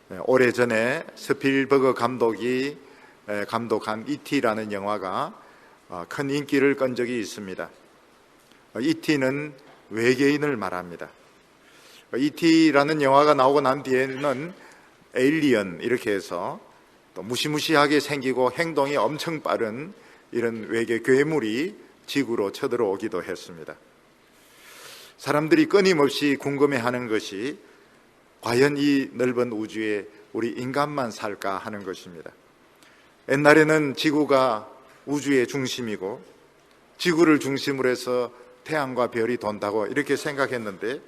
오래전에 스필버그 감독이 감독한 E.T.라는 영화가 큰 인기를 끈 적이 있습니다. E.T.는 외계인을 말합니다. E.T.라는 영화가 나오고 난 뒤에는 에일리언 이렇게 해서 또 무시무시하게 생기고 행동이 엄청 빠른 이런 외계 괴물이 지구로 쳐들어오기도 했습니다. 사람들이 끊임없이 궁금해하는 것이 과연 이 넓은 우주에 우리 인간만 살까 하는 것입니다. 옛날에는 지구가 우주의 중심이고 지구를 중심으로 해서 태양과 별이 돈다고 이렇게 생각했는데,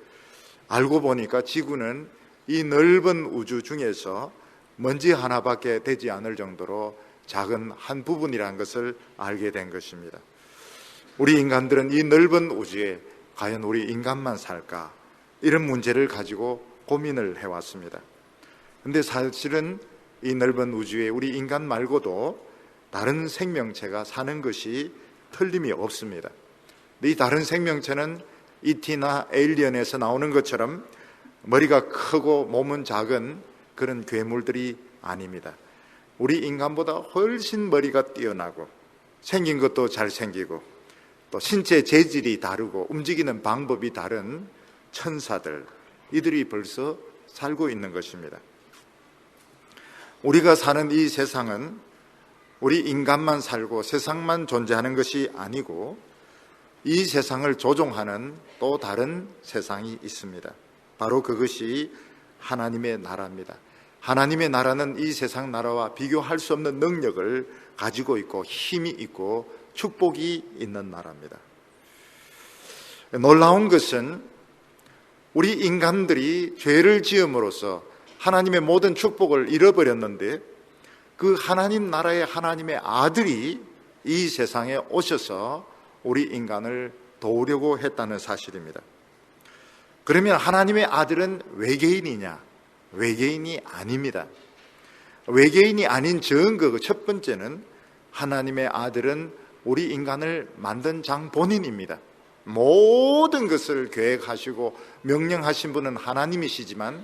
알고 보니까 지구는 이 넓은 우주 중에서 먼지 하나밖에 되지 않을 정도로 작은 한 부분이라는 것을 알게 된 것입니다. 우리 인간들은 이 넓은 우주에 과연 우리 인간만 살까, 이런 문제를 가지고 고민을 해왔습니다. 그런데 사실은 이 넓은 우주에 우리 인간 말고도 다른 생명체가 사는 것이 틀림이 없습니다. 이 다른 생명체는 E.T.나 에일리언에서 나오는 것처럼 머리가 크고 몸은 작은 그런 괴물들이 아닙니다. 우리 인간보다 훨씬 머리가 뛰어나고 생긴 것도 잘생기고 또 신체 재질이 다르고 움직이는 방법이 다른 천사들, 이들이 벌써 살고 있는 것입니다. 우리가 사는 이 세상은 우리 인간만 살고 세상만 존재하는 것이 아니고 이 세상을 조종하는 또 다른 세상이 있습니다. 바로 그것이 하나님의 나라입니다. 하나님의 나라는 이 세상 나라와 비교할 수 없는 능력을 가지고 있고 힘이 있고 축복이 있는 나라입니다. 놀라운 것은 우리 인간들이 죄를 지음으로써 하나님의 모든 축복을 잃어버렸는데, 그 하나님 나라의 하나님의 아들이 이 세상에 오셔서 우리 인간을 도우려고 했다는 사실입니다. 그러면 하나님의 아들은 외계인이냐? 외계인이 아닙니다. 외계인이 아닌 증거 첫 번째는 하나님의 아들은 우리 인간을 만든 장 본인입니다. 모든 것을 계획하시고 명령하신 분은 하나님이시지만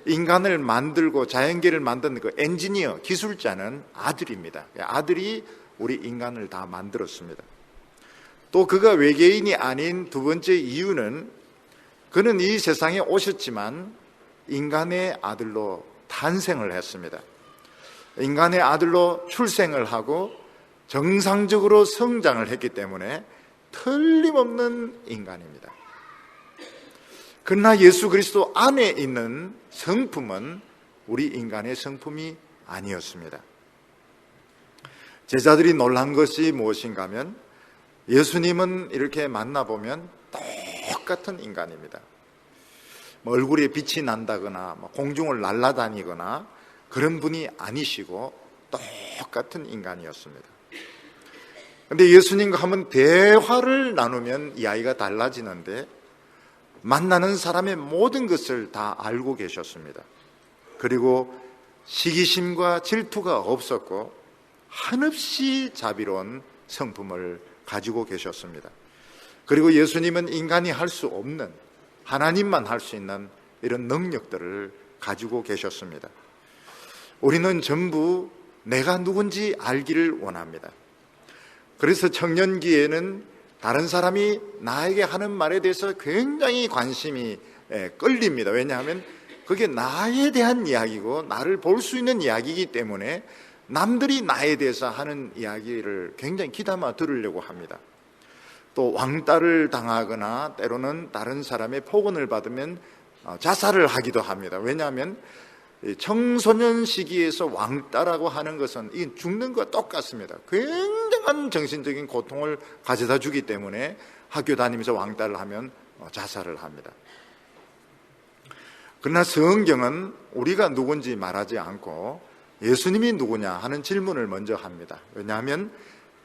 인간을 만들고 자연계를 만든 그 엔지니어, 기술자는 아들입니다. 아들이 우리 인간을 다 만들었습니다. 또 그가 외계인이 아닌 두 번째 이유는 그는 이 세상에 오셨지만 인간의 아들로 탄생을 했습니다. 인간의 아들로 출생을 하고 정상적으로 성장을 했기 때문에 틀림없는 인간입니다. 그러나 예수 그리스도 안에 있는 성품은 우리 인간의 성품이 아니었습니다. 제자들이 놀란 것이 무엇인가 하면 예수님은 이렇게 만나보면 똑같은 인간입니다. 얼굴에 빛이 난다거나 공중을 날아다니거나 그런 분이 아니시고 똑같은 인간이었습니다. 그런데 예수님과 한번 대화를 나누면 이야기가 달라지는데, 만나는 사람의 모든 것을 다 알고 계셨습니다. 그리고 시기심과 질투가 없었고 한없이 자비로운 성품을 가지고 계셨습니다. 그리고 예수님은 인간이 할 수 없는, 하나님만 할 수 있는 이런 능력들을 가지고 계셨습니다. 우리는 전부 내가 누군지 알기를 원합니다. 그래서 청년기에는 다른 사람이 나에게 하는 말에 대해서 굉장히 관심이 끌립니다. 왜냐하면 그게 나에 대한 이야기고 나를 볼 수 있는 이야기이기 때문에 남들이 나에 대해서 하는 이야기를 굉장히 귀담아 들으려고 합니다. 또 왕따를 당하거나 때로는 다른 사람의 폭언을 받으면 자살을 하기도 합니다. 왜냐하면 청소년 시기에서 왕따라고 하는 것은 죽는 것과 똑같습니다. 굉장한 정신적인 고통을 가져다 주기 때문에 학교 다니면서 왕따를 하면 자살을 합니다. 그러나 성경은 우리가 누군지 말하지 않고 예수님이 누구냐 하는 질문을 먼저 합니다. 왜냐하면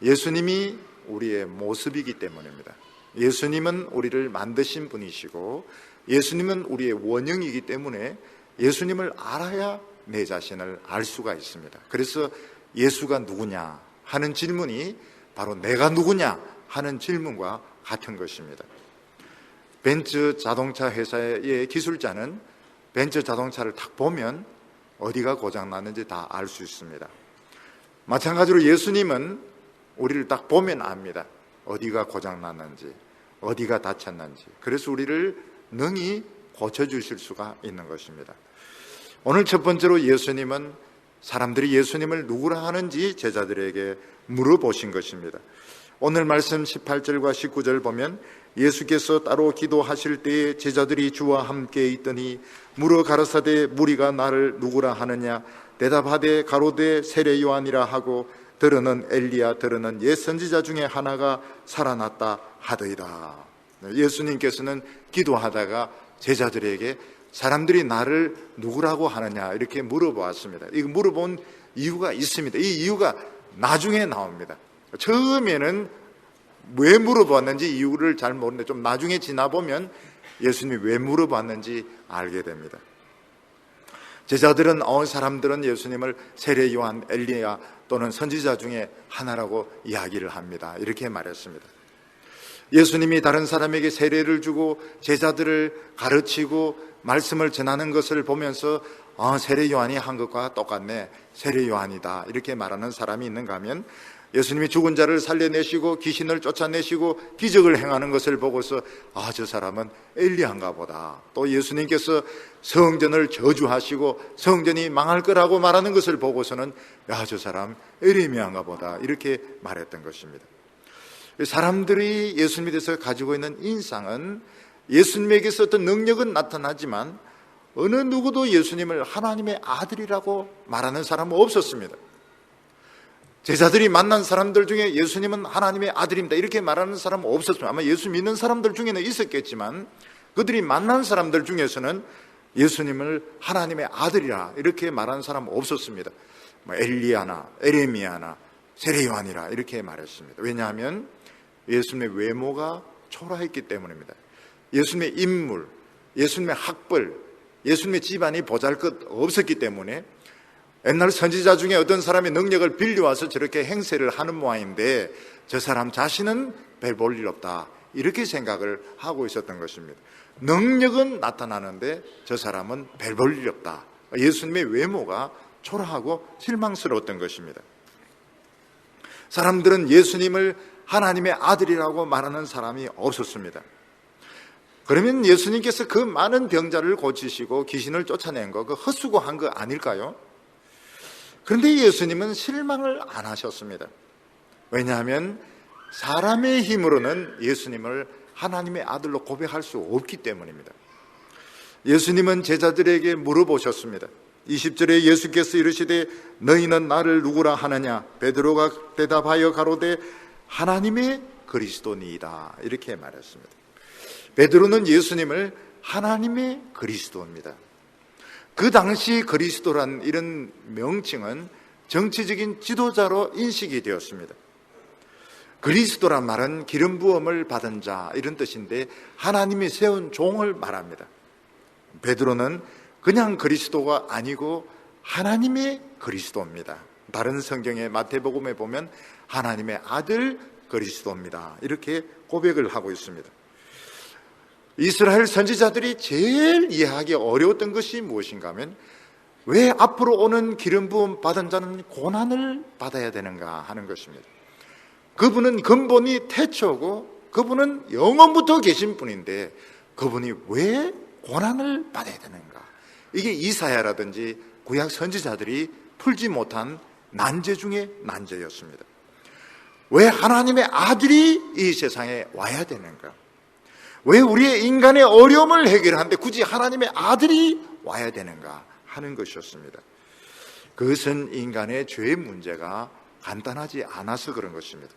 예수님이 우리의 모습이기 때문입니다. 예수님은 우리를 만드신 분이시고 예수님은 우리의 원형이기 때문에 예수님을 알아야 내 자신을 알 수가 있습니다. 그래서 예수가 누구냐 하는 질문이 바로 내가 누구냐 하는 질문과 같은 것입니다. 벤츠 자동차 회사의 기술자는 벤츠 자동차를 딱 보면 어디가 고장났는지 다 알 수 있습니다. 마찬가지로 예수님은 우리를 딱 보면 압니다. 어디가 고장났는지, 어디가 다쳤는지. 그래서 우리를 능히 고쳐주실 수가 있는 것입니다. 오늘 첫 번째로 예수님은 사람들이 예수님을 누구라 하는지 제자들에게 물어보신 것입니다. 오늘 말씀 18절과 19절 보면 예수께서 따로 기도하실 때에 제자들이 주와 함께 있더니 물어 가라사대 무리가 나를 누구라 하느냐 대답하되 가로되 세례 요한이라 하고 들으는 엘리야 들으는 옛 선지자 중에 하나가 살아났다 하더이다. 예수님께서는 기도하다가 제자들에게 사람들이 나를 누구라고 하느냐 이렇게 물어보았습니다. 이거 물어본 이유가 있습니다. 이 이유가 나중에 나옵니다. 처음에는 왜 물어봤는지 이유를 잘 모르는데 좀 나중에 지나보면 예수님이 왜 물어봤는지 알게 됩니다. 제자들은 사람들은 예수님을 세례 요한, 엘리야 또는 선지자 중에 하나라고 이야기를 합니다. 이렇게 말했습니다. 예수님이 다른 사람에게 세례를 주고 제자들을 가르치고 말씀을 전하는 것을 보면서 세례 요한이 한 것과 똑같네, 세례 요한이다 이렇게 말하는 사람이 있는가 하면 예수님이 죽은 자를 살려내시고 귀신을 쫓아내시고 기적을 행하는 것을 보고서 저 사람은 엘리야인가 보다. 또 예수님께서 성전을 저주하시고 성전이 망할 거라고 말하는 것을 보고서는 저 사람 에레미야인가 보다 이렇게 말했던 것입니다. 사람들이 예수님에 대해서 가지고 있는 인상은 예수님에게서 어떤 능력은 나타나지만 어느 누구도 예수님을 하나님의 아들이라고 말하는 사람은 없었습니다. 제자들이 만난 사람들 중에 예수님은 하나님의 아들입니다 이렇게 말하는 사람은 없었습니다. 아마 예수 믿는 사람들 중에는 있었겠지만 그들이 만난 사람들 중에서는 예수님을 하나님의 아들이라 이렇게 말하는 사람은 없었습니다. 엘리야나 에레미야나 세례 요한이라 이렇게 말했습니다. 왜냐하면 예수님의 외모가 초라했기 때문입니다. 예수님의 인물, 예수님의 학벌, 예수님의 집안이 보잘것 없었기 때문에 옛날 선지자 중에 어떤 사람의 능력을 빌려와서 저렇게 행세를 하는 모양인데 저 사람 자신은 별 볼 일 없다 이렇게 생각을 하고 있었던 것입니다. 능력은 나타나는데 저 사람은 별 볼 일 없다. 예수님의 외모가 초라하고 실망스러웠던 것입니다. 사람들은 예수님을 하나님의 아들이라고 말하는 사람이 없었습니다. 그러면 예수님께서 그 많은 병자를 고치시고 귀신을 쫓아낸 거 그 헛수고한 거 아닐까요? 그런데 예수님은 실망을 안 하셨습니다. 왜냐하면 사람의 힘으로는 예수님을 하나님의 아들로 고백할 수 없기 때문입니다. 예수님은 제자들에게 물어보셨습니다. 20절에 예수께서 이르시되 너희는 나를 누구라 하느냐 베드로가 대답하여 가로되 하나님의 그리스도니이다 이렇게 말했습니다. 베드로는 예수님을 하나님의 그리스도입니다. 그 당시 그리스도란 이런 명칭은 정치적인 지도자로 인식이 되었습니다. 그리스도란 말은 기름 부음을 받은 자 이런 뜻인데 하나님이 세운 종을 말합니다. 베드로는 그냥 그리스도가 아니고 하나님의 그리스도입니다. 다른 성경의 마태복음에 보면 하나님의 아들 그리스도입니다 이렇게 고백을 하고 있습니다. 이스라엘 선지자들이 제일 이해하기 어려웠던 것이 무엇인가 하면 왜 앞으로 오는 기름 부음 받은 자는 고난을 받아야 되는가 하는 것입니다. 그분은 근본이 태초고 그분은 영원부터 계신 분인데 그분이 왜 고난을 받아야 되는가? 이게 이사야라든지 구약 선지자들이 풀지 못한 난제 중에 난제였습니다. 왜 하나님의 아들이 이 세상에 와야 되는가? 왜 우리의 인간의 어려움을 해결하는데 굳이 하나님의 아들이 와야 되는가 하는 것이었습니다. 그것은 인간의 죄의 문제가 간단하지 않아서 그런 것입니다.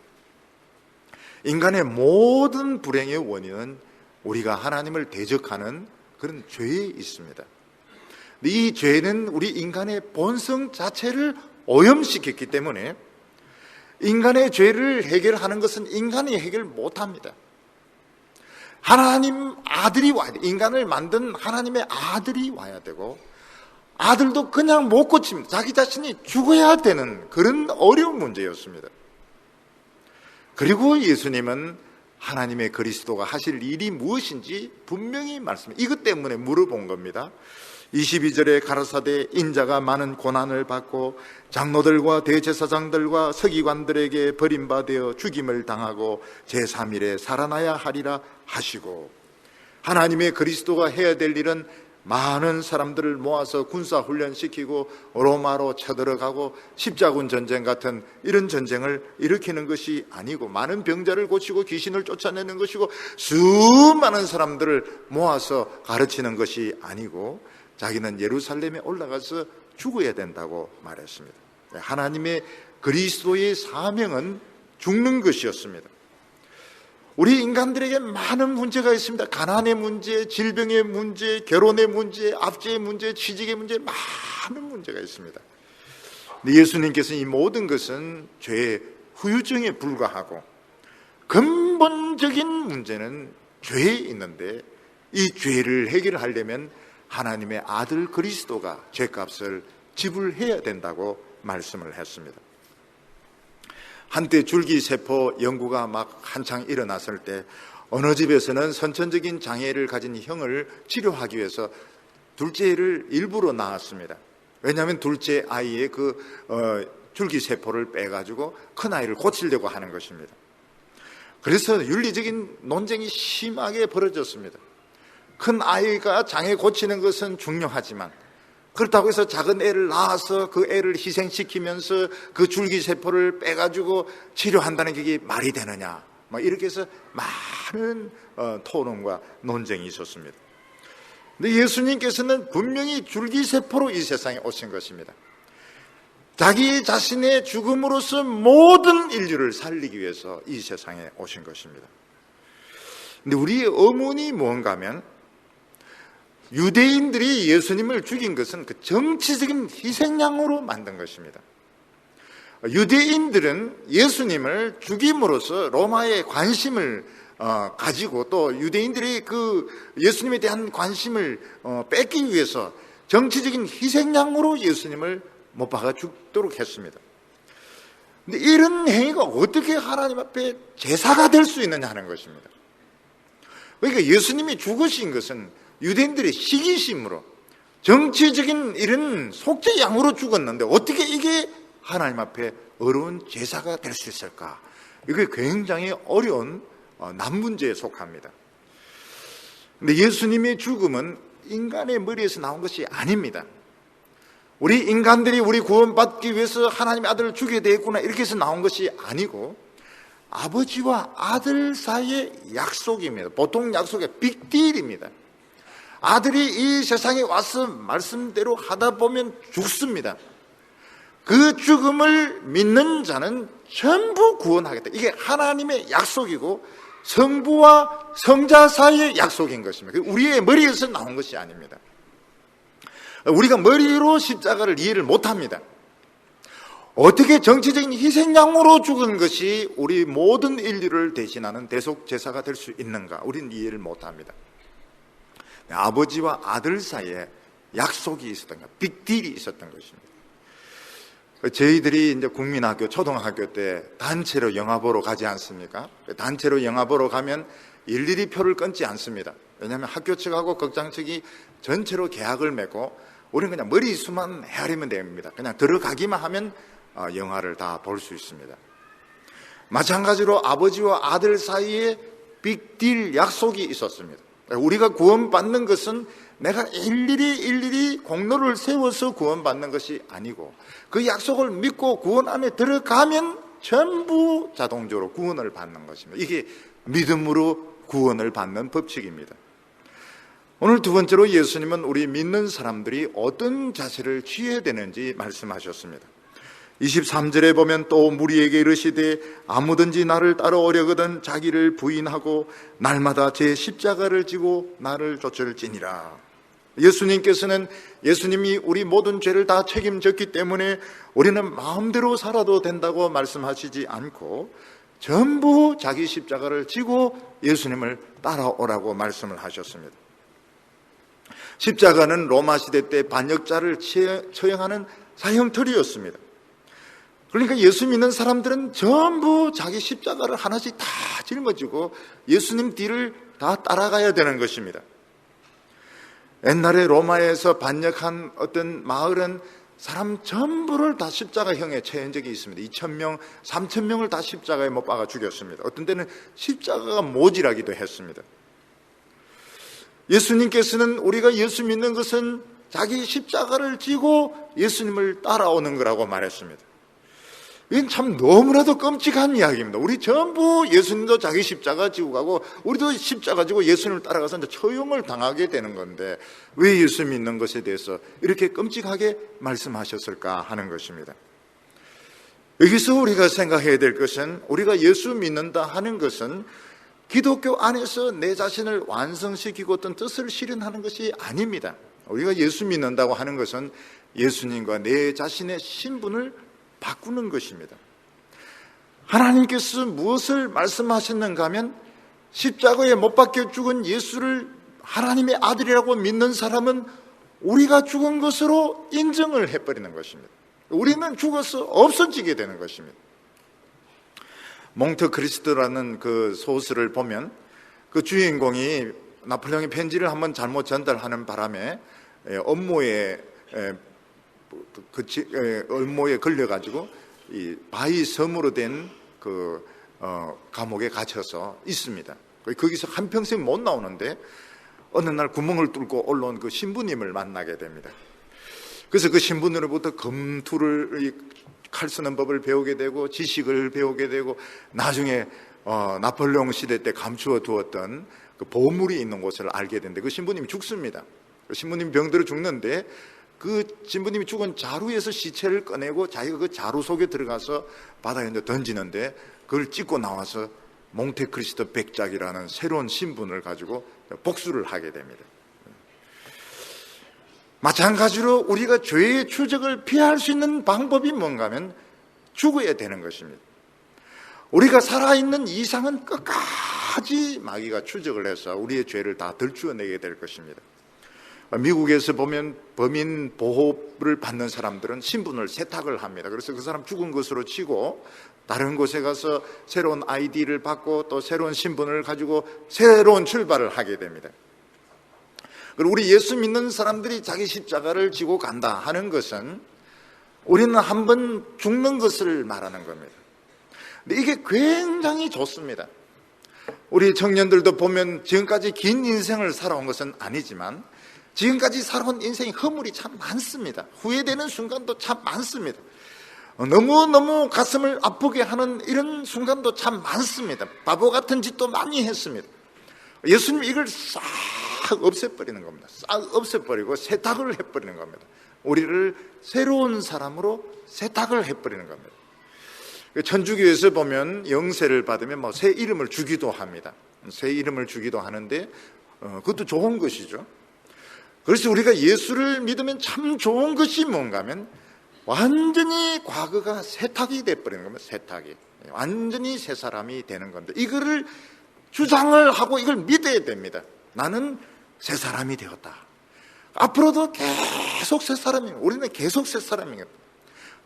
인간의 모든 불행의 원인은 우리가 하나님을 대적하는 그런 죄에 있습니다. 이 죄는 우리 인간의 본성 자체를 오염시켰기 때문에 인간의 죄를 해결하는 것은 인간이 해결 못합니다. 하나님 아들이 와야 돼. 인간을 만든 하나님의 아들이 와야 되고 아들도 그냥 못 고칩니다. 자기 자신이 죽어야 되는 그런 어려운 문제였습니다. 그리고 예수님은 하나님의 그리스도가 하실 일이 무엇인지 분명히 말씀해요. 이것 때문에 물어본 겁니다. 22절에 가라사대 인자가 많은 고난을 받고 장로들과 대제사장들과 서기관들에게 버림받아 죽임을 당하고 제3일에 살아나야 하리라 하시고, 하나님의 그리스도가 해야 될 일은 많은 사람들을 모아서 군사훈련시키고 로마로 쳐들어가고 십자군 전쟁 같은 이런 전쟁을 일으키는 것이 아니고, 많은 병자를 고치고 귀신을 쫓아내는 것이고, 수많은 사람들을 모아서 가르치는 것이 아니고, 자기는 예루살렘에 올라가서 죽어야 된다고 말했습니다. 하나님의 그리스도의 사명은 죽는 것이었습니다. 우리 인간들에게 많은 문제가 있습니다. 가난의 문제, 질병의 문제, 결혼의 문제, 압제의 문제, 취직의 문제, 많은 문제가 있습니다. 근데 예수님께서는 이 모든 것은 죄의 후유증에 불과하고, 근본적인 문제는 죄에 있는데, 이 죄를 해결하려면 하나님의 아들 그리스도가 죄값을 지불해야 된다고 말씀을 했습니다. 한때 줄기세포 연구가 막 한창 일어났을 때 어느 집에서는 선천적인 장애를 가진 형을 치료하기 위해서 둘째를 일부러 낳았습니다. 왜냐하면 둘째 아이의 줄기세포를 빼가지고 큰아이를 고치려고 하는 것입니다. 그래서 윤리적인 논쟁이 심하게 벌어졌습니다. 큰 아이가 장애 고치는 것은 중요하지만, 그렇다고 해서 작은 애를 낳아서 그 애를 희생시키면서 그 줄기세포를 빼가지고 치료한다는 게 말이 되느냐, 이렇게 해서 많은 토론과 논쟁이 있었습니다. 근데 예수님께서는 분명히 줄기세포로 이 세상에 오신 것입니다. 자기 자신의 죽음으로써 모든 인류를 살리기 위해서 이 세상에 오신 것입니다. 근데 우리의 의문이 뭔가 하면, 유대인들이 예수님을 죽인 것은 그 정치적인 희생양으로 만든 것입니다. 유대인들은 예수님을 죽임으로써 로마의 관심을 가지고, 또 유대인들이 그 예수님에 대한 관심을 뺏기 위해서 정치적인 희생양으로 예수님을 못 박아 죽도록 했습니다. 근데 이런 행위가 어떻게 하나님 앞에 제사가 될 수 있느냐 하는 것입니다. 그러니까 예수님이 죽으신 것은 유대인들의 시기심으로 정치적인 이런 속죄양으로 죽었는데, 어떻게 이게 하나님 앞에 어려운 제사가 될 수 있을까? 이게 굉장히 어려운 난문제에 속합니다. 근데 예수님의 죽음은 인간의 머리에서 나온 것이 아닙니다. 우리 인간들이 우리 구원받기 위해서 하나님의 아들을 죽여야 되겠구나, 이렇게 해서 나온 것이 아니고, 아버지와 아들 사이의 약속입니다. 보통 약속의 빅딜입니다. 아들이 이 세상에 와서 말씀대로 하다 보면 죽습니다. 그 죽음을 믿는 자는 전부 구원하겠다. 이게 하나님의 약속이고 성부와 성자 사이의 약속인 것입니다. 우리의 머리에서 나온 것이 아닙니다. 우리가 머리로 십자가를 이해를 못합니다. 어떻게 정치적인 희생양으로 죽은 것이 우리 모든 인류를 대신하는 대속제사가 될 수 있는가, 우리는 이해를 못합니다. 아버지와 아들 사이에 약속이 있었던 것, 빅딜이 있었던 것입니다. 저희들이 이제 국민학교, 초등학교 때 단체로 영화 보러 가지 않습니까? 단체로 영화 보러 가면 일일이 표를 끊지 않습니다. 왜냐하면 학교 측하고 극장 측이 전체로 계약을 맺고, 우리는 그냥 머리수만 헤아리면 됩니다. 그냥 들어가기만 하면 영화를 다 볼 수 있습니다. 마찬가지로 아버지와 아들 사이에 빅딜 약속이 있었습니다. 우리가 구원받는 것은 내가 일일이 공로를 세워서 구원받는 것이 아니고, 그 약속을 믿고 구원 안에 들어가면 전부 자동적으로 구원을 받는 것입니다. 이게 믿음으로 구원을 받는 법칙입니다. 오늘 두 번째로 예수님은 우리 믿는 사람들이 어떤 자세를 취해야 되는지 말씀하셨습니다. 23절에 보면 또 무리에게 이르시되 아무든지 나를 따라오려거든 자기를 부인하고 날마다 제 십자가를 지고 나를 쫓을지니라. 예수님께서는 예수님이 우리 모든 죄를 다 책임졌기 때문에 우리는 마음대로 살아도 된다고 말씀하시지 않고 전부 자기 십자가를 지고 예수님을 따라오라고 말씀을 하셨습니다. 십자가는 로마 시대 때 반역자를 처형하는 사형틀이었습니다. 그러니까 예수 믿는 사람들은 전부 자기 십자가를 하나씩 다 짊어지고 예수님 뒤를 다 따라가야 되는 것입니다. 옛날에 로마에서 반역한 어떤 마을은 사람 전부를 다 십자가형에 처한 적이 있습니다. 2,000명, 3,000명을 다 십자가에 못 박아 죽였습니다. 어떤 때는 십자가가 모질하기도 했습니다. 예수님께서는 우리가 예수 믿는 것은 자기 십자가를 지고 예수님을 따라오는 거라고 말했습니다. 이건 참 너무나도 끔찍한 이야기입니다. 우리 전부 예수님도 자기 십자가 지고 가고 우리도 십자가 지고 예수님을 따라가서 이제 처형을 당하게 되는 건데 왜 예수 믿는 것에 대해서 이렇게 끔찍하게 말씀하셨을까 하는 것입니다. 여기서 우리가 생각해야 될 것은 우리가 예수 믿는다 하는 것은 기독교 안에서 내 자신을 완성시키고 어떤 뜻을 실현하는 것이 아닙니다. 우리가 예수 믿는다고 하는 것은 예수님과 내 자신의 신분을 바꾸는 것입니다. 하나님께서 무엇을 말씀하셨는가 하면 십자가에 못 박혀 죽은 예수를 하나님의 아들이라고 믿는 사람은 우리가 죽은 것으로 인정을 해버리는 것입니다. 우리는 죽어서 없어지게 되는 것입니다. 몽테크리스토라는 그 소설을 보면 그 주인공이 나폴레옹의 편지를 한번 잘못 전달하는 바람에 업무에 걸려가지고 이 바위 섬으로 된 그 감옥에 갇혀서 있습니다. 거기서 한평생 못 나오는데 어느 날 구멍을 뚫고 올라온 그 신부님을 만나게 됩니다. 그래서 그 신부님으로부터 검투를 칼 쓰는 법을 배우게 되고 지식을 배우게 되고 나중에 나폴레옹 시대 때 감추어 두었던 그 보물이 있는 곳을 알게 되는데 그 신부님이 죽습니다. 그 신부님이 병들어 죽는데 그 신부님이 죽은 자루에서 시체를 꺼내고 자기가 그 자루 속에 들어가서 바다에 던지는데 그걸 찍고 나와서 몽테크리스토 백작이라는 새로운 신분을 가지고 복수를 하게 됩니다. 마찬가지로 우리가 죄의 추적을 피할 수 있는 방법이 뭔가 하면 죽어야 되는 것입니다. 우리가 살아있는 이상은 끝까지 마귀가 추적을 해서 우리의 죄를 다 들추어내게 될 것입니다. 미국에서 보면 범인 보호를 받는 사람들은 신분을 세탁을 합니다. 그래서 그 사람 죽은 것으로 치고 다른 곳에 가서 새로운 아이디를 받고 또 새로운 신분을 가지고 새로운 출발을 하게 됩니다. 그리고 우리 예수 믿는 사람들이 자기 십자가를 지고 간다 하는 것은 우리는 한번 죽는 것을 말하는 겁니다. 근데 이게 굉장히 좋습니다. 우리 청년들도 보면 지금까지 긴 인생을 살아온 것은 아니지만 지금까지 살아온 인생이 허물이 참 많습니다. 후회되는 순간도 참 많습니다. 너무너무 가슴을 아프게 하는 이런 순간도 참 많습니다. 바보 같은 짓도 많이 했습니다. 예수님 이걸 싹 없애버리는 겁니다. 싹 없애버리고 세탁을 해버리는 겁니다. 우리를 새로운 사람으로 세탁을 해버리는 겁니다. 천주교에서 보면 영세를 받으면 뭐 새 이름을 주기도 합니다. 새 이름을 주기도 하는데 그것도 좋은 것이죠. 그래서 우리가 예수를 믿으면 참 좋은 것이 뭔가 하면 완전히 과거가 세탁이 돼버리는 겁니다. 세탁이. 완전히 새 사람이 되는 겁니다. 이거를 주장을 하고 이걸 믿어야 됩니다. 나는 새 사람이 되었다. 앞으로도 계속 새 사람이에요. 우리는 계속 새 사람이에요.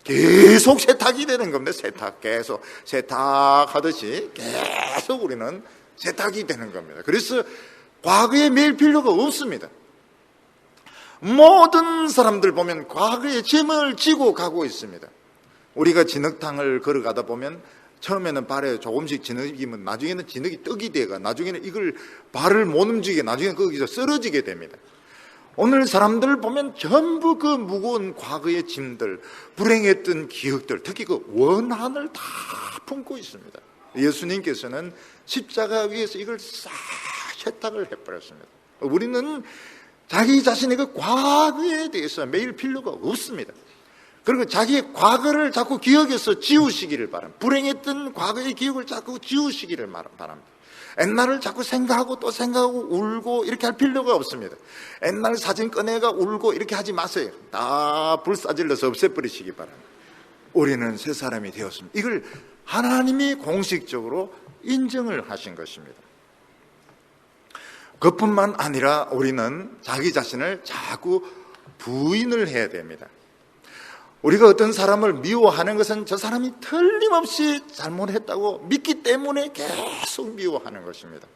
계속 세탁이 되는 겁니다. 세탁. 계속 세탁하듯이 계속 우리는 세탁이 되는 겁니다. 그래서 과거에 매일 필요가 없습니다. 모든 사람들 보면 과거의 짐을 지고 가고 있습니다. 우리가 진흙탕을 걸어가다 보면 처음에는 발에 조금씩 진흙이면 나중에는 진흙이 떡이 되가 나중에는 이걸 발을 못 움직이게 나중에는 거기서 쓰러지게 됩니다. 오늘 사람들 보면 전부 그 무거운 과거의 짐들, 불행했던 기억들, 특히 그 원한을 다 품고 있습니다. 예수님께서는 십자가 위에서 이걸 싹 세탁을 해버렸습니다. 우리는 자기 자신의 그 과거에 대해서 매일 필요가 없습니다. 그리고 자기의 과거를 자꾸 기억해서 지우시기를 바랍니다. 불행했던 과거의 기억을 자꾸 지우시기를 바랍니다. 옛날을 자꾸 생각하고 또 생각하고 울고 이렇게 할 필요가 없습니다. 옛날 사진 꺼내가 울고 이렇게 하지 마세요. 다 불사질러서 없애버리시기 바랍니다. 우리는 새 사람이 되었습니다. 이걸 하나님이 공식적으로 인정을 하신 것입니다. 그뿐만 아니라 우리는 자기 자신을 자꾸 부인을 해야 됩니다. 우리가 어떤 사람을 미워하는 것은 저 사람이 틀림없이 잘못했다고 믿기 때문에 계속 미워하는 것입니다.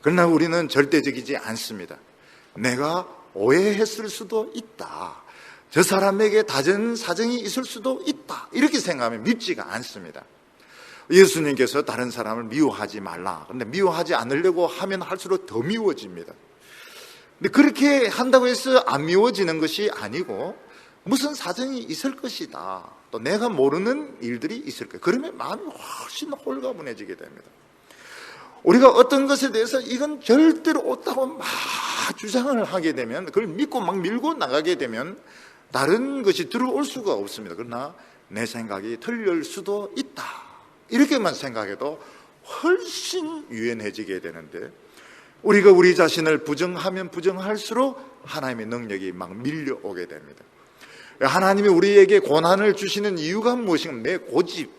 그러나 우리는 절대적이지 않습니다. 내가 오해했을 수도 있다. 저 사람에게 다른 사정이 있을 수도 있다. 이렇게 생각하면 밉지가 않습니다. 예수님께서 다른 사람을 미워하지 말라. 그런데 미워하지 않으려고 하면 할수록 더 미워집니다. 근데 그렇게 한다고 해서 안 미워지는 것이 아니고 무슨 사정이 있을 것이다. 또 내가 모르는 일들이 있을 거예요. 그러면 마음이 훨씬 홀가분해지게 됩니다. 우리가 어떤 것에 대해서 이건 절대로 옳다고 막 주장을 하게 되면, 그걸 믿고 막 밀고 나가게 되면 다른 것이 들어올 수가 없습니다. 그러나 내 생각이 틀릴 수도 있다. 이렇게만 생각해도 훨씬 유연해지게 되는데, 우리가 우리 자신을 부정하면 부정할수록 하나님의 능력이 막 밀려오게 됩니다. 하나님이 우리에게 고난을 주시는 이유가 무엇인가? 내 고집,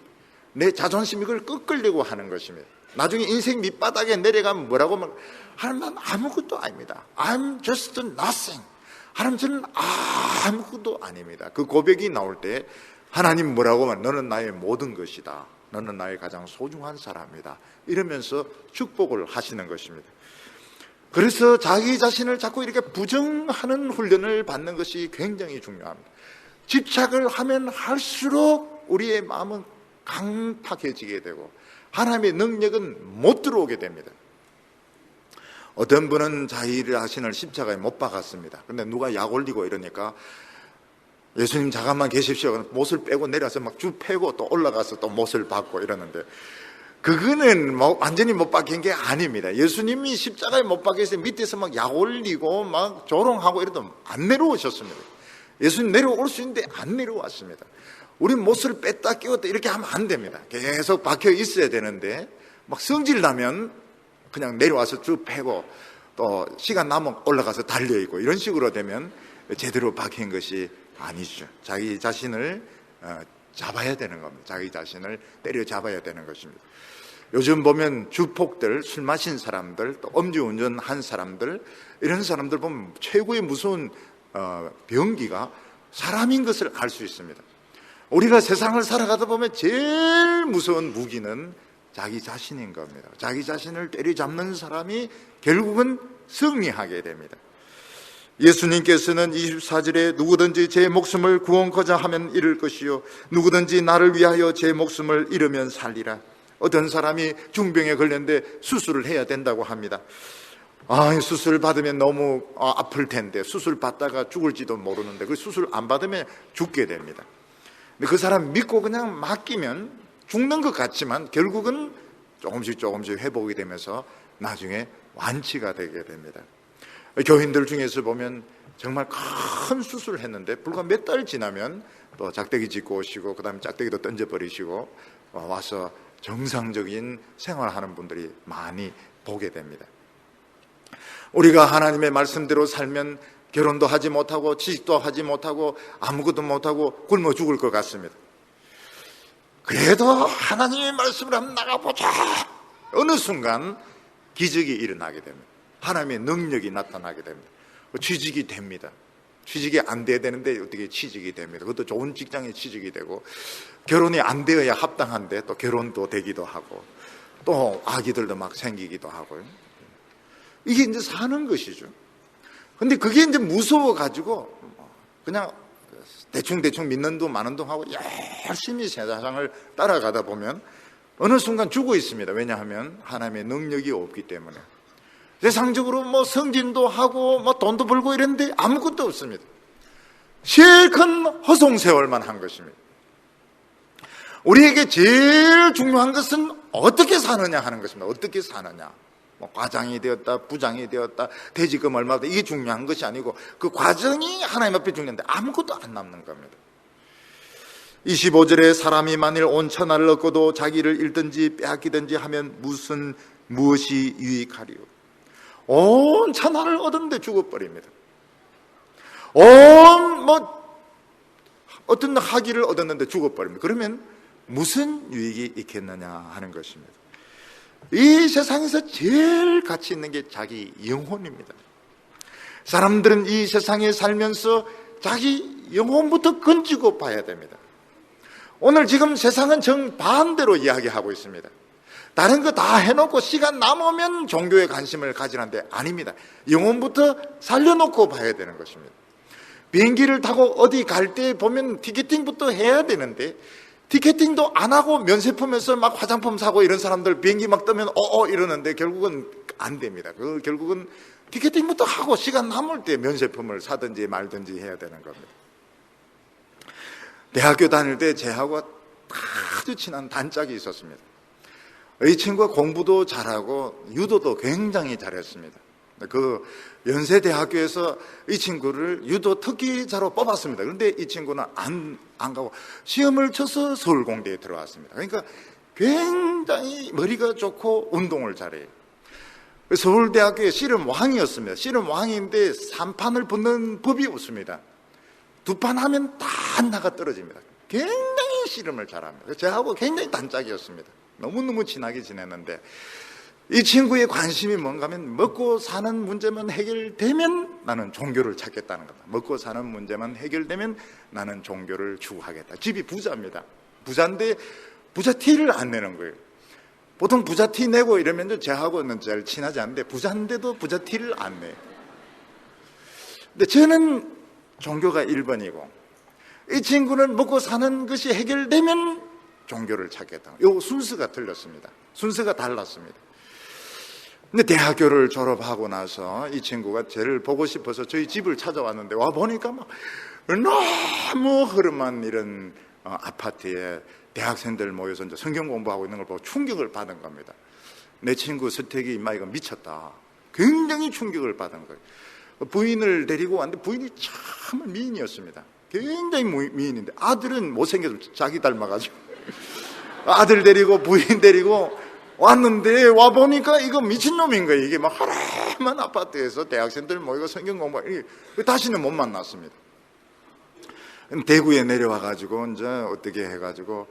내 자존심, 이걸 꺾으려고 하는 것입니다. 나중에 인생 밑바닥에 내려가면 뭐라고 말? 하나님, 난 아무것도 아닙니다. I'm just nothing. 하나님, 저는 아무것도 아닙니다. 그 고백이 나올 때 하나님 뭐라고 말? 너는 나의 모든 것이다. 너는 나의 가장 소중한 사람이다. 이러면서 축복을 하시는 것입니다. 그래서 자기 자신을 자꾸 이렇게 부정하는 훈련을 받는 것이 굉장히 중요합니다. 집착을 하면 할수록 우리의 마음은 강팍해지게 되고 하나님의 능력은 못 들어오게 됩니다. 어떤 분은 자기 자신을 십자가에 못 박았습니다. 그런데 누가 약 올리고 이러니까 예수님 잠깐만 계십시오. 못을 빼고 내려서 막 쭉 패고 또 올라가서 또 못을 박고 이러는데, 그거는 뭐 완전히 못 박힌 게 아닙니다. 예수님이 십자가에 못 박혀서 밑에서 막 약 올리고 막 조롱하고 이러도 안 내려오셨습니다. 예수님 내려올 수 있는데 안 내려왔습니다. 우리 못을 뺐다 끼웠다 이렇게 하면 안 됩니다. 계속 박혀 있어야 되는데, 막 성질 나면 그냥 내려와서 쭉 패고 또 시간 남으면 올라가서 달려있고 이런 식으로 되면 제대로 박힌 것이 아니죠. 자기 자신을 잡아야 되는 겁니다. 자기 자신을 때려잡아야 되는 것입니다. 요즘 보면 주폭들, 술 마신 사람들, 또 음주운전한 사람들, 이런 사람들 보면 최고의 무서운 병기가 사람인 것을 알 수 있습니다. 우리가 세상을 살아가다 보면 제일 무서운 무기는 자기 자신인 겁니다. 자기 자신을 때려잡는 사람이 결국은 승리하게 됩니다. 예수님께서는 24절에 누구든지 제 목숨을 구원코자 하면 잃을 것이요 누구든지 나를 위하여 제 목숨을 잃으면 살리라. 어떤 사람이 중병에 걸렸는데 수술을 해야 된다고 합니다. 수술 받으면 너무 아플 텐데 수술 받다가 죽을지도 모르는데 그 수술 안 받으면 죽게 됩니다. 근데 그 사람 믿고 그냥 맡기면 죽는 것 같지만 결국은 조금씩 회복이 되면서 나중에 완치가 되게 됩니다. 교인들 중에서 보면 정말 큰 수술을 했는데 불과 몇 달 지나면 또 작대기 짚고 오시고 그 다음에 짝대기도 던져버리시고 와서 정상적인 생활하는 분들이 많이 보게 됩니다. 우리가 하나님의 말씀대로 살면 결혼도 하지 못하고 취직도 하지 못하고 아무것도 못하고 굶어 죽을 것 같습니다. 그래도 하나님의 말씀을 한번 나가보자. 어느 순간 기적이 일어나게 됩니다. 하나님의 능력이 나타나게 됩니다. 취직이 됩니다. 취직이 안 돼야 되는데 어떻게 취직이 됩니다. 그것도 좋은 직장에 취직이 되고, 결혼이 안 되어야 합당한데 또 결혼도 되기도 하고, 또 아기들도 막 생기기도 하고요. 이게 이제 사는 것이죠. 근데 그게 이제 무서워가지고 그냥 대충 믿는 둥 마는 둥 하고 열심히 세상을 따라가다 보면 어느 순간 죽어 있습니다. 왜냐하면 하나님의 능력이 없기 때문에. 세상적으로 뭐 성진도 하고 뭐 돈도 벌고 이랬는데 아무것도 없습니다. 실컷 허송세월만 한 것입니다. 우리에게 제일 중요한 것은 어떻게 사느냐 하는 것입니다. 어떻게 사느냐. 뭐 과장이 되었다, 부장이 되었다, 퇴직금 얼마다, 이게 중요한 것이 아니고 그 과정이 하나님 앞에 중요한데 아무것도 안 남는 겁니다. 25절에 사람이 만일 온 천하를 얻고도 자기를 잃든지 빼앗기든지 하면 무엇이 유익하리요? 온 천하를 얻었는데 죽어버립니다. 어떤 학위를 얻었는데 죽어버립니다. 그러면 무슨 유익이 있겠느냐 하는 것입니다. 이 세상에서 제일 가치 있는 게 자기 영혼입니다. 사람들은 이 세상에 살면서 자기 영혼부터 건지고 봐야 됩니다. 오늘 지금 세상은 정반대로 이야기하고 있습니다. 다른 거 다 해놓고 시간 남으면 종교에 관심을 가지는데 아닙니다. 영혼부터 살려놓고 봐야 되는 것입니다. 비행기를 타고 어디 갈 때 보면 티켓팅부터 해야 되는데 티켓팅도 안 하고 면세품에서 막 화장품 사고 이런 사람들 비행기 막 뜨면 이러는데 결국은 안 됩니다. 결국은 티켓팅부터 하고 시간 남을 때 면세품을 사든지 말든지 해야 되는 겁니다. 대학교 다닐 때 제하고 아주 친한 단짝이 있었습니다. 이 친구가 공부도 잘하고 유도도 굉장히 잘했습니다. 그 연세대학교에서 이 친구를 유도 특기자로 뽑았습니다. 그런데 이 친구는 안 가고 시험을 쳐서 서울공대에 들어왔습니다. 그러니까 굉장히 머리가 좋고 운동을 잘해요. 서울대학교의 씨름왕이었습니다. 씨름왕인데 3판을 붙는 법이 없습니다. 2판 하면 다 나가 떨어집니다. 굉장히 씨름을 잘합니다. 저하고 굉장히 단짝이었습니다. 너무너무 친하게 지냈는데 이 친구의 관심이 뭔가 하면 먹고 사는 문제만 해결되면 나는 종교를 찾겠다는 겁니다. 먹고 사는 문제만 해결되면 나는 종교를 추구하겠다. 집이 부자입니다. 부자인데 부자 티를 안 내는 거예요. 보통 부자 티 내고 이러면 저하고는 잘 친하지 않는데 부자인데도 부자 티를 안 내요. 근데 저는 종교가 1번이고 이 친구는 먹고 사는 것이 해결되면 종교를 찾겠다. 이 순서가 틀렸습니다. 순서가 달랐습니다. 근데 대학교를 졸업하고 나서 이 친구가 저를 보고 싶어서 저희 집을 찾아왔는데 와 보니까 막 너무 허름한 이런 아파트에 대학생들 모여서 이제 성경 공부하고 있는 걸 보고 충격을 받은 겁니다. 내 친구 서택이 임마 이거 미쳤다. 굉장히 충격을 받은 거예요. 부인을 데리고 왔는데 부인이 참 미인이었습니다. 굉장히 미인인데 아들은 못생겨서 자기 닮아가지고 아들 데리고 부인 데리고 왔는데 와 보니까 이거 미친놈인 거예요. 이게 막 허름한 아파트에서 대학생들 모이고 성경 공부하고 다시는 못 만났습니다. 대구에 내려와가지고 이제 어떻게 해가지고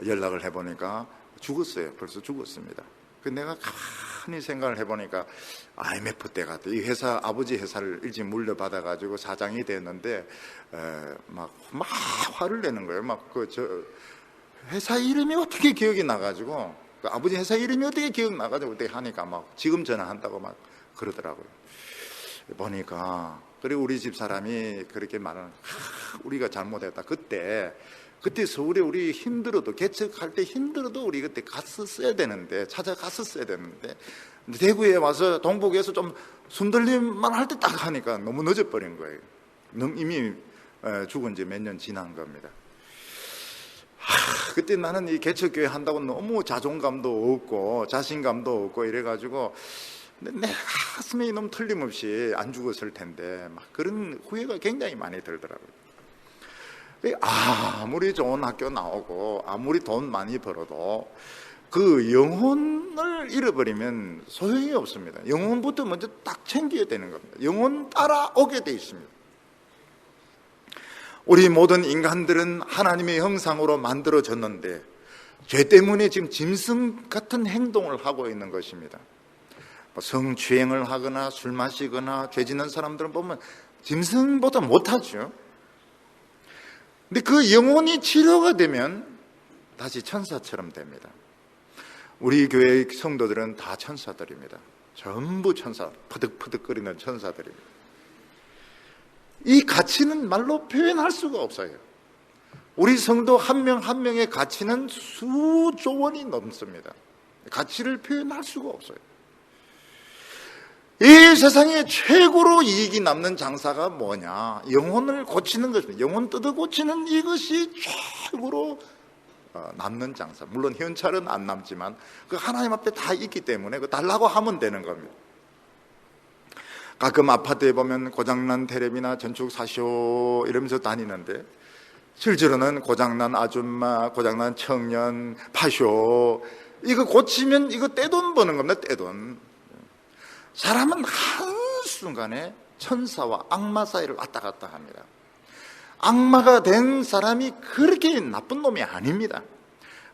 연락을 해보니까 죽었어요. 벌써 죽었습니다. 내가 가만히 생각을 해보니까 IMF 때 같아. 이 회사 아버지 회사를 일찍 물려받아가지고 사장이 됐는데 막 화를 내는 거예요. 막 회사 이름이 어떻게 기억이 나가지고 아버지 회사 이름이 어떻게 기억나가지고 그때 하니까 막 지금 전화한다고 막 그러더라고요. 보니까 그리고 우리 집 사람이 그렇게 말하는 우리가 잘못했다. 그때 서울에 우리 힘들어도 개척할 때 힘들어도 우리 그때 갔었어야 되는데 찾아갔었어야 되는데 대구에 와서 동북에서 좀 숨들림만 할 때 딱 하니까 너무 늦어버린 거예요. 이미 죽은 지 몇 년 지난 겁니다. 그때 나는 이 개척교회 한다고 너무 자존감도 없고 자신감도 없고 이래가지고 내 가슴에 이놈 틀림없이 안 죽었을 텐데 막 그런 후회가 굉장히 많이 들더라고요. 아무리 좋은 학교 나오고 아무리 돈 많이 벌어도 그 영혼을 잃어버리면 소용이 없습니다. 영혼부터 먼저 딱 챙겨야 되는 겁니다. 영혼 따라오게 돼 있습니다. 우리 모든 인간들은 하나님의 형상으로 만들어졌는데 죄 때문에 지금 짐승 같은 행동을 하고 있는 것입니다. 성추행을 하거나 술 마시거나 죄 짓는 사람들은 보면 짐승보다 못하죠. 근데 그 영혼이 치료가 되면 다시 천사처럼 됩니다. 우리 교회의 성도들은 다 천사들입니다. 전부 천사, 퍼득퍼득거리는 천사들입니다. 이 가치는 말로 표현할 수가 없어요. 우리 성도 한 명 한 명의 가치는 수조 원이 넘습니다. 가치를 표현할 수가 없어요. 이 세상에 최고로 이익이 남는 장사가 뭐냐? 영혼을 고치는 것입니다. 영혼 뜯어 고치는 이것이 최고로 남는 장사. 물론 현찰은 안 남지만 그 하나님 앞에 다 있기 때문에 그 달라고 하면 되는 겁니다. 가끔 아파트에 보면 고장난 테레비나 전축 사시오 이러면서 다니는데 실제로는 고장난 아줌마, 고장난 청년, 파쇼 이거 고치면 이거 떼돈 버는 겁니다. 떼돈. 사람은 한순간에 천사와 악마 사이를 왔다 갔다 합니다. 악마가 된 사람이 그렇게 나쁜 놈이 아닙니다.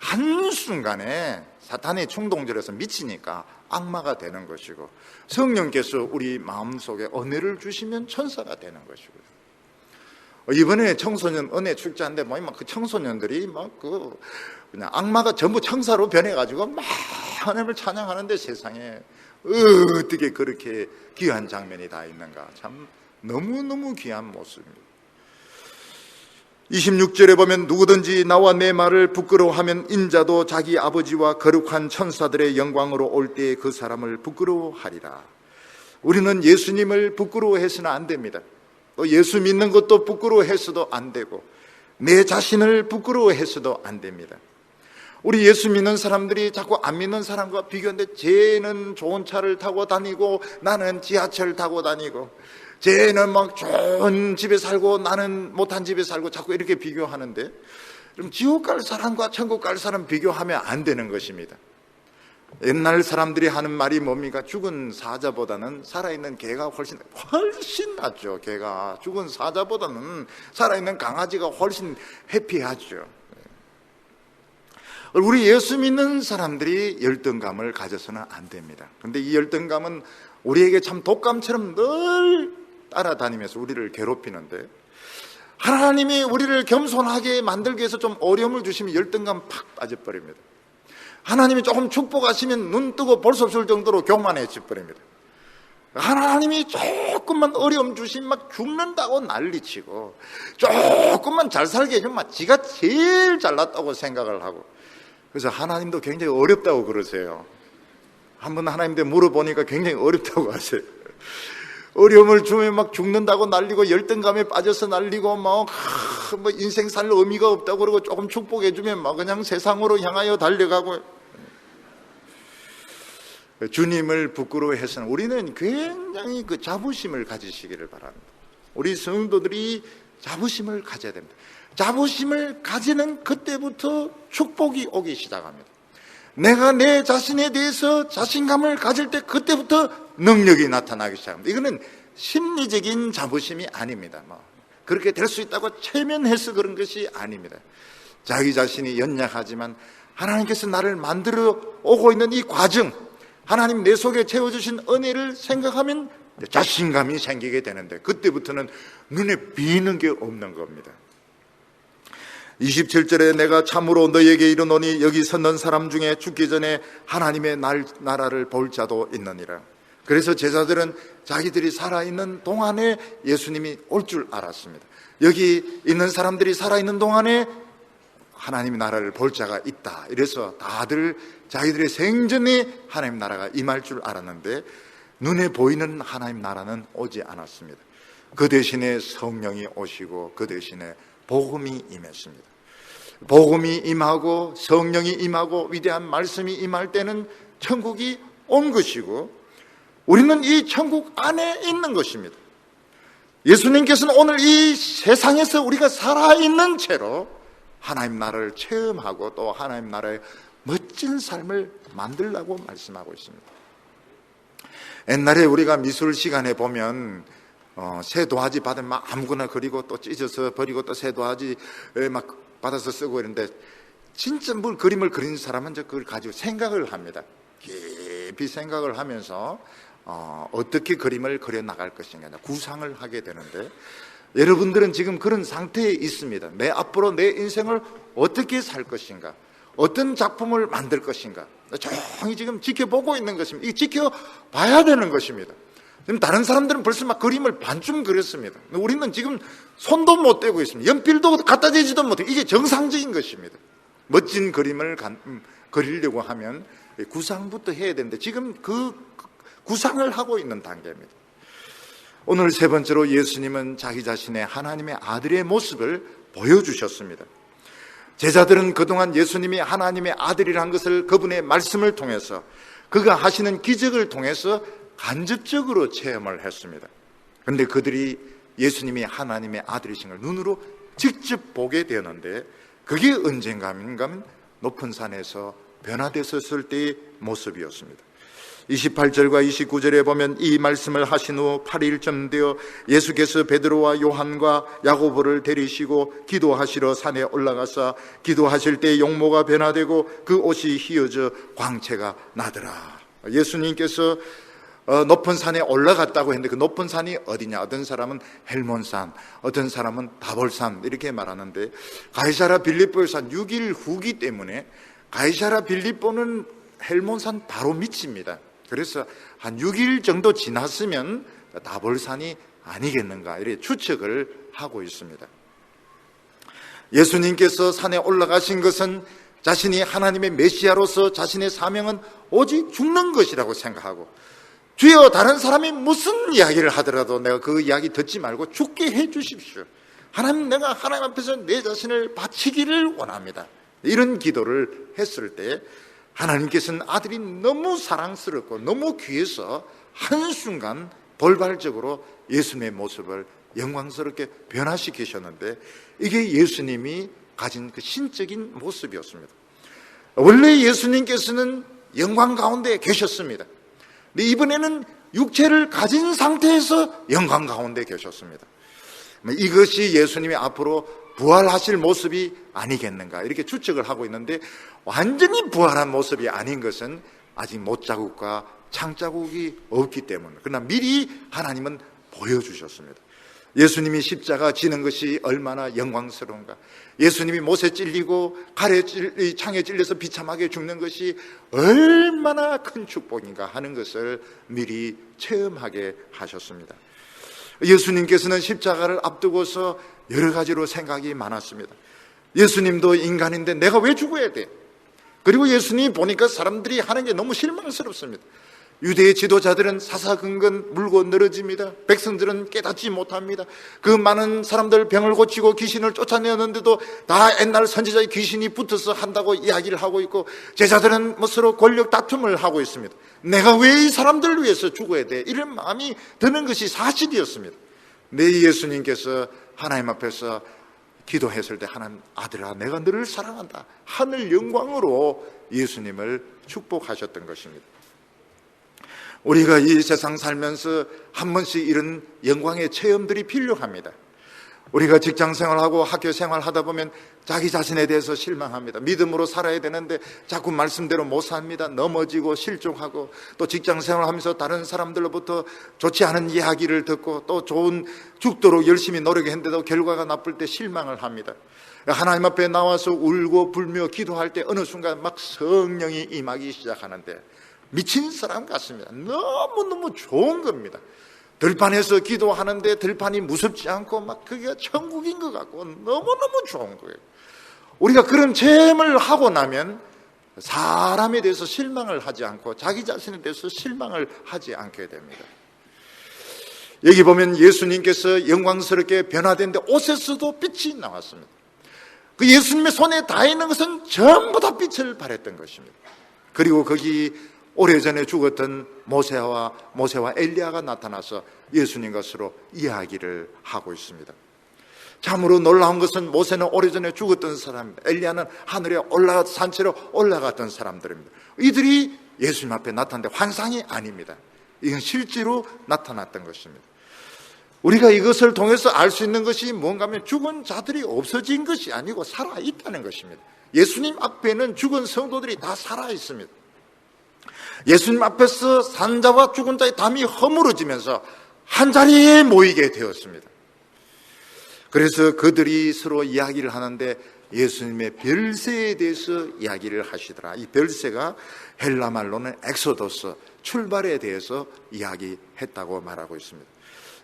한순간에 사탄의 충동절에서 미치니까 악마가 되는 것이고 성령께서 우리 마음속에 은혜를 주시면 천사가 되는 것이고요. 이번에 청소년 은혜 축제한데 그 청소년들이 그냥 악마가 전부 천사로 변해가지고 막 하나님을 찬양하는데 세상에 어떻게 그렇게 귀한 장면이 다 있는가. 참 너무너무 귀한 모습입니다. 26절에 보면 누구든지 나와 내 말을 부끄러워하면 인자도 자기 아버지와 거룩한 천사들의 영광으로 올 때에 그 사람을 부끄러워하리라. 우리는 예수님을 부끄러워해서는 안 됩니다. 또 예수 믿는 것도 부끄러워해서도 안 되고 내 자신을 부끄러워해서도 안 됩니다. 우리 예수 믿는 사람들이 자꾸 안 믿는 사람과 비교하는데 쟤는 좋은 차를 타고 다니고 나는 지하철 타고 다니고 쟤는 막 좋은 집에 살고 나는 못한 집에 살고 자꾸 이렇게 비교하는데 좀 지옥 갈 사람과 천국 갈 사람 비교하면 안 되는 것입니다. 옛날 사람들이 하는 말이 뭡니까? 죽은 사자보다는 살아있는 개가 훨씬 낫죠. 개가 죽은 사자보다는 살아있는 강아지가 훨씬 해피하죠. 우리 예수 믿는 사람들이 열등감을 가져서는 안 됩니다. 그런데 이 열등감은 우리에게 참 독감처럼 늘 따라다니면서 우리를 괴롭히는데, 하나님이 우리를 겸손하게 만들기 위해서 좀 어려움을 주시면 열등감 팍 빠져버립니다. 하나님이 조금 축복하시면 눈 뜨고 볼 수 없을 정도로 교만해져 버립니다. 하나님이 조금만 어려움 주시면 막 죽는다고 난리치고, 조금만 잘 살게 해주면 막 지가 제일 잘났다고 생각을 하고, 그래서 하나님도 굉장히 어렵다고 그러세요. 한번 하나님한테 물어보니까 굉장히 어렵다고 하세요. 어려움을 주면 막 죽는다고 난리고 열등감에 빠져서 난리고 뭐 인생 살 의미가 없다고 그러고, 조금 축복해 주면 막 그냥 세상으로 향하여 달려가고. 주님을 부끄러워해서는 우리는 굉장히 그 자부심을 가지시기를 바랍니다. 우리 성도들이 자부심을 가져야 됩니다. 자부심을 가지는 그때부터 축복이 오기 시작합니다. 내가 내 자신에 대해서 자신감을 가질 때 그때부터 능력이 나타나기 시작합니다. 이거는 심리적인 자부심이 아닙니다. 그렇게 될 수 있다고 체면해서 그런 것이 아닙니다. 자기 자신이 연약하지만 하나님께서 나를 만들어 오고 있는 이 과정, 하나님 내 속에 채워주신 은혜를 생각하면 자신감이 생기게 되는데, 그때부터는 눈에 비는 게 없는 겁니다. 27절에 내가 참으로 너희에게 이르노니 여기 섰는 사람 중에 죽기 전에 하나님의 나라를 볼 자도 있느니라. 그래서 제자들은 자기들이 살아있는 동안에 예수님이 올 줄 알았습니다. 여기 있는 사람들이 살아있는 동안에 하나님의 나라를 볼 자가 있다. 이래서 다들 자기들의 생전에 하나님 나라가 임할 줄 알았는데, 눈에 보이는 하나님 나라는 오지 않았습니다. 그 대신에 성령이 오시고 그 대신에 복음이 임했습니다. 복음이 임하고 성령이 임하고 위대한 말씀이 임할 때는 천국이 온 것이고, 우리는 이 천국 안에 있는 것입니다. 예수님께서는 오늘 이 세상에서 우리가 살아있는 채로 하나님 나라를 체험하고 또 하나님 나라의 멋진 삶을 만들라고 말씀하고 있습니다. 옛날에 우리가 미술 시간에 보면 새 도화지 받으면 막 아무거나 그리고 또 찢어서 버리고 또 새 도화지 막 받아서 쓰고 이런데, 진짜 뭘 그림을 그리는 사람은 그걸 가지고 생각을 합니다. 깊이 생각을 하면서 어떻게 그림을 그려나갈 것인가 구상을 하게 되는데, 여러분들은 지금 그런 상태에 있습니다. 내 앞으로 내 인생을 어떻게 살 것인가, 어떤 작품을 만들 것인가 조용히 지금 지켜보고 있는 것입니다. 이 지켜봐야 되는 것입니다. 지금 다른 사람들은 벌써 막 그림을 반쯤 그렸습니다. 우리는 지금 손도 못 대고 있습니다. 연필도 갖다 대지도 못해요. 이게 정상적인 것입니다. 멋진 그림을 그리려고 하면 구상부터 해야 되는데, 지금 그 구상을 하고 있는 단계입니다. 오늘 세 번째로 예수님은 자기 자신의 하나님의 아들의 모습을 보여주셨습니다. 제자들은 그동안 예수님이 하나님의 아들이란 것을 그분의 말씀을 통해서, 그가 하시는 기적을 통해서 간접적으로 체험을 했습니다. 그런데 그들이 예수님이 하나님의 아들이신 걸 눈으로 직접 보게 되었는데, 그게 언젠가면 높은 산에서 변화되었을 때의 모습이었습니다. 28절과 29절에 보면 이 말씀을 하신 후 8일쯤 되어 예수께서 베드로와 요한과 야고보를 데리시고 기도하시러 산에 올라가사 기도하실 때 용모가 변화되고 그 옷이 휘어져 광채가 나더라. 예수님께서 높은 산에 올라갔다고 했는데, 그 높은 산이 어디냐? 어떤 사람은 헬몬산, 어떤 사람은 다볼산 이렇게 말하는데, 가이사라 빌립보에서 한 6일 후기 때문에 가이사라 빌립보는 헬몬산 바로 밑입니다. 그래서 한 6일 정도 지났으면 다볼산이 아니겠는가 이렇게 추측을 하고 있습니다. 예수님께서 산에 올라가신 것은 자신이 하나님의 메시아로서 자신의 사명은 오직 죽는 것이라고 생각하고, 주여 다른 사람이 무슨 이야기를 하더라도 내가 그 이야기 듣지 말고 죽게 해 주십시오. 하나님, 내가 하나님 앞에서 내 자신을 바치기를 원합니다. 이런 기도를 했을 때 하나님께서는 아들이 너무 사랑스럽고 너무 귀해서 한순간 돌발적으로 예수님의 모습을 영광스럽게 변화시키셨는데, 이게 예수님이 가진 그 신적인 모습이었습니다. 원래 예수님께서는 영광 가운데 계셨습니다. 근데 이번에는 육체를 가진 상태에서 영광 가운데 계셨습니다. 이것이 예수님이 앞으로 부활하실 모습이 아니겠는가 이렇게 추측을 하고 있는데, 완전히 부활한 모습이 아닌 것은 아직 못자국과 창자국이 없기 때문에, 그러나 미리 하나님은 보여주셨습니다. 예수님이 십자가 지는 것이 얼마나 영광스러운가, 예수님이 못에 찔리고 창에 찔려서 비참하게 죽는 것이 얼마나 큰 축복인가 하는 것을 미리 체험하게 하셨습니다. 예수님께서는 십자가를 앞두고서 여러 가지로 생각이 많았습니다. 예수님도 인간인데 내가 왜 죽어야 돼? 그리고 예수님이 보니까 사람들이 하는 게 너무 실망스럽습니다. 유대의 지도자들은 사사근근 물고 늘어집니다. 백성들은 깨닫지 못합니다. 그 많은 사람들 병을 고치고 귀신을 쫓아내었는데도 다 옛날 선지자의 귀신이 붙어서 한다고 이야기를 하고 있고, 제자들은 서로 권력 다툼을 하고 있습니다. 내가 왜 이 사람들을 위해서 죽어야 돼? 이런 마음이 드는 것이 사실이었습니다. 내 예수님께서 하나님 앞에서 기도했을 때, 하나님 아들아 내가 너를 사랑한다, 하늘 영광으로 예수님을 축복하셨던 것입니다. 우리가 이 세상 살면서 한 번씩 이런 영광의 체험들이 필요합니다. 우리가 직장 생활하고 학교 생활하다 보면 자기 자신에 대해서 실망합니다. 믿음으로 살아야 되는데 자꾸 말씀대로 못 삽니다. 넘어지고 실족하고, 또 직장 생활하면서 다른 사람들로부터 좋지 않은 이야기를 듣고, 또 좋은 죽도록 열심히 노력했는데도 결과가 나쁠 때 실망을 합니다. 하나님 앞에 나와서 울고 불며 기도할 때 어느 순간 막 성령이 임하기 시작하는데 미친 사람 같습니다. 너무너무 좋은 겁니다. 들판에서 기도하는데 들판이 무섭지 않고 막 그게 천국인 것 같고 너무너무 좋은 거예요. 우리가 그런 체험을 하고 나면 사람에 대해서 실망을 하지 않고 자기 자신에 대해서 실망을 하지 않게 됩니다. 여기 보면 예수님께서 영광스럽게 변화된데 옷에서도 빛이 나왔습니다. 그 예수님의 손에 닿아 있는 것은 전부 다 빛을 발했던 것입니다. 그리고 거기 오래전에 죽었던 모세와 엘리야가 나타나서 예수님 것으로 이야기를 하고 있습니다. 참으로 놀라운 것은 모세는 오래전에 죽었던 사람입니다. 엘리야는 하늘에 산채로 올라갔던 사람들입니다. 이들이 예수님 앞에 나타났는데 환상이 아닙니다. 이건 실제로 나타났던 것입니다. 우리가 이것을 통해서 알 수 있는 것이 뭔가 하면 죽은 자들이 없어진 것이 아니고 살아있다는 것입니다. 예수님 앞에는 죽은 성도들이 다 살아있습니다. 예수님 앞에서 산 자와 죽은 자의 담이 허물어지면서 한자리에 모이게 되었습니다. 그래서 그들이 서로 이야기를 하는데 예수님의 별세에 대해서 이야기를 하시더라. 이 별세가 헬라 말로는 엑소더스, 출발에 대해서 이야기했다고 말하고 있습니다.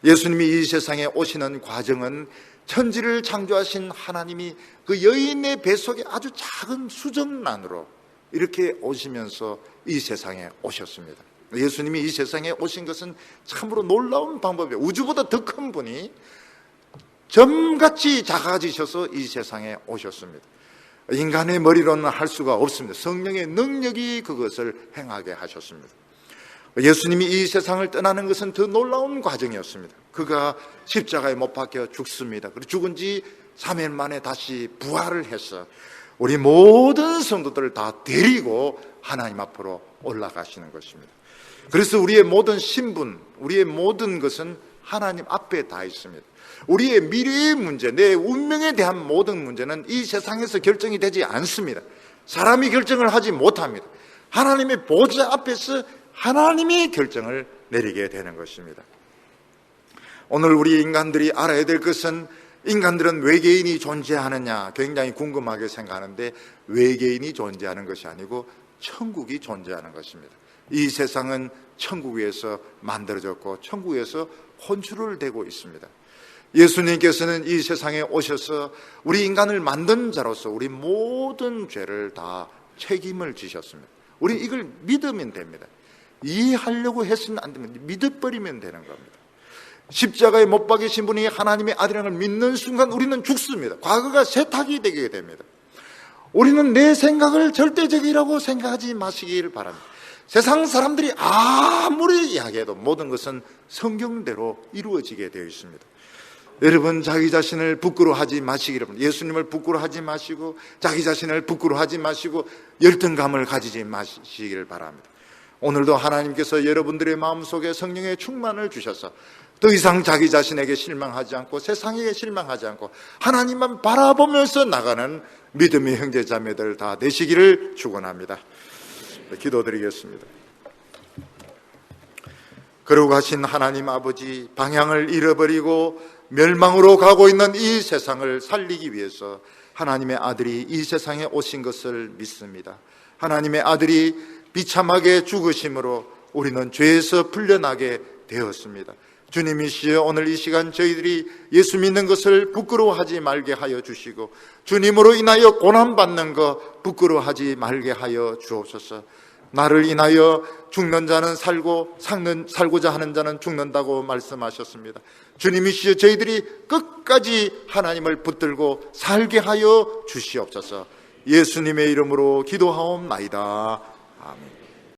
예수님이 이 세상에 오시는 과정은 천지를 창조하신 하나님이 그 여인의 뱃속에 아주 작은 수정란으로 이렇게 오시면서 이 세상에 오셨습니다. 예수님이 이 세상에 오신 것은 참으로 놀라운 방법이에요. 우주보다 더 큰 분이 점같이 작아지셔서 이 세상에 오셨습니다. 인간의 머리로는 할 수가 없습니다. 성령의 능력이 그것을 행하게 하셨습니다. 예수님이 이 세상을 떠나는 것은 더 놀라운 과정이었습니다. 그가 십자가에 못 박혀 죽습니다. 그리고 죽은 지 3일 만에 다시 부활을 해서 우리 모든 성도들을 다 데리고 하나님 앞으로 올라가시는 것입니다. 그래서 우리의 모든 신분, 우리의 모든 것은 하나님 앞에 다 있습니다. 우리의 미래의 문제, 내 운명에 대한 모든 문제는 이 세상에서 결정이 되지 않습니다. 사람이 결정을 하지 못합니다. 하나님의 보좌 앞에서 하나님이 결정을 내리게 되는 것입니다. 오늘 우리 인간들이 알아야 될 것은, 인간들은 외계인이 존재하느냐 굉장히 궁금하게 생각하는데 외계인이 존재하는 것이 아니고 천국이 존재하는 것입니다. 이 세상은 천국에서 만들어졌고 천국에서 혼쭐을 대고 있습니다. 예수님께서는 이 세상에 오셔서 우리 인간을 만든 자로서 우리 모든 죄를 다 책임을 지셨습니다. 우리 이걸 믿으면 됩니다. 이해하려고 했으면 안 됩니다. 믿어버리면 되는 겁니다. 십자가에 못 박이신 분이 하나님의 아들이라는 걸 믿는 순간 우리는 죽습니다. 과거가 세탁이 되게 됩니다. 우리는 내 생각을 절대적이라고 생각하지 마시길 바랍니다. 세상 사람들이 아무리 이야기해도 모든 것은 성경대로 이루어지게 되어 있습니다. 여러분, 자기 자신을 부끄러워하지 마시기를 바랍니다. 예수님을 부끄러워하지 마시고 자기 자신을 부끄러워하지 마시고 열등감을 가지지 마시기를 바랍니다. 오늘도 하나님께서 여러분들의 마음속에 성령의 충만을 주셔서 더 이상 자기 자신에게 실망하지 않고 세상에게 실망하지 않고 하나님만 바라보면서 나가는 믿음의 형제 자매들 다 되시기를 축원합니다. 기도드리겠습니다. 거룩하신 하나님 아버지, 방향을 잃어버리고 멸망으로 가고 있는 이 세상을 살리기 위해서 하나님의 아들이 이 세상에 오신 것을 믿습니다. 하나님의 아들이 비참하게 죽으심으로 우리는 죄에서 풀려나게 되었습니다. 주님이시여, 오늘 이 시간 저희들이 예수 믿는 것을 부끄러워하지 말게 하여 주시고 주님으로 인하여 고난받는 것 부끄러워하지 말게 하여 주옵소서. 나를 인하여 죽는 자는 살고 살고자 하는 자는 죽는다고 말씀하셨습니다. 주님이시여, 저희들이 끝까지 하나님을 붙들고 살게 하여 주시옵소서. 예수님의 이름으로 기도하옵나이다. 아멘.